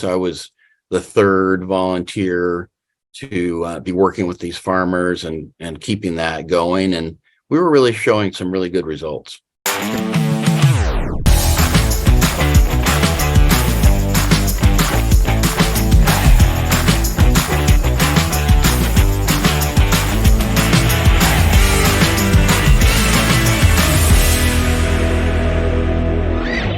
So I was the third volunteer to be working with these farmers and keeping that going. And we were really showing some really good results.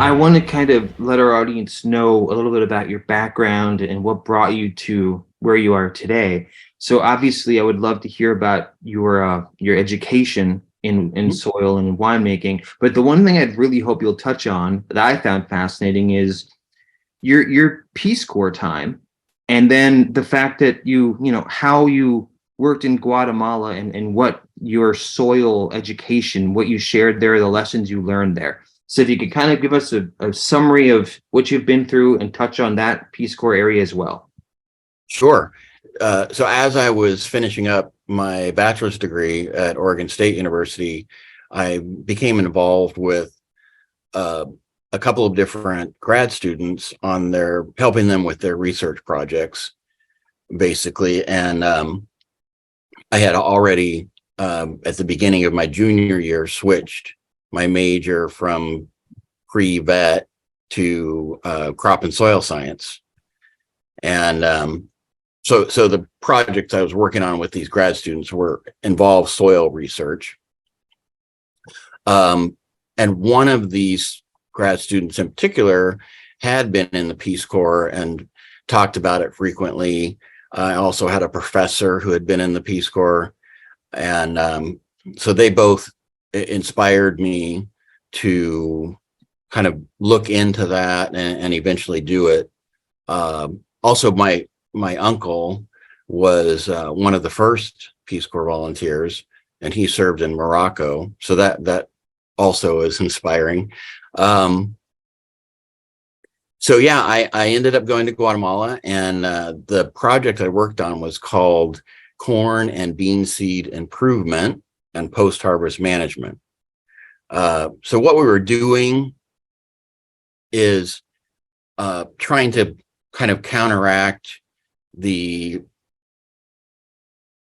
I want to kind of let our audience know a little bit about your background and what brought you to where you are today. So obviously, I would love to hear about your education in soil and in winemaking. But the one thing I'd really hope you'll touch on that I found fascinating is your Peace Corps time, and then the fact that how you worked in Guatemala and what your soil education, what you shared there, the lessons you learned there. So if you could kind of give us a summary of what you've been through and touch on that Peace Corps area as well. Sure. So as I was finishing up my bachelor's degree at Oregon State University, I became involved with a couple of different grad students on helping them with their research projects, basically. And I had already, at the beginning of my junior year, switched my major from pre-vet to crop and soil science. And so the projects I was working on with these grad students involved soil research. And one of these grad students in particular had been in the Peace Corps and talked about it frequently. I also had a professor who had been in the Peace Corps. And so they both inspired me to kind of look into that and eventually do it. Also, my uncle was one of the first Peace Corps volunteers, and he served in Morocco. So that also is inspiring. So yeah, I ended up going to Guatemala, and the project I worked on was called Corn and Bean Seed Improvement and Post-Harvest Management. So what we were doing is trying to kind of counteract the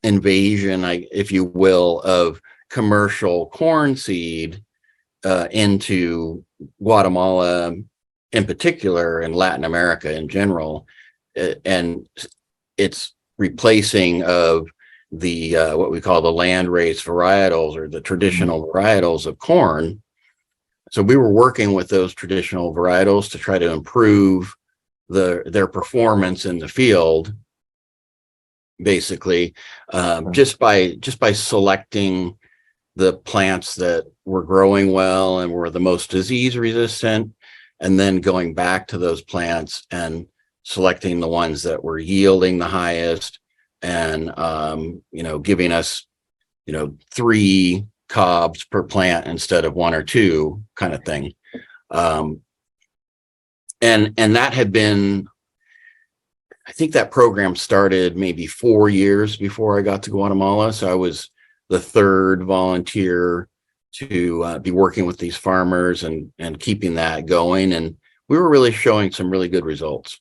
invasion, if you will, of commercial corn seed into Guatemala in particular, and Latin America in general, and it's replacing of the what we call the land-raised varietals, or the traditional varietals of corn. So we were working with those traditional varietals to try to improve their performance in the field, basically, just by selecting the plants that were growing well and were the most disease resistant, and then going back to those plants and selecting the ones that were yielding the highest, and giving us 3 cobs per plant instead of 1 or 2, kind of thing. And that had been, I think that program started maybe 4 years before I got to Guatemala. So I was the third volunteer to be working with these farmers and keeping that going. And we were really showing some really good results.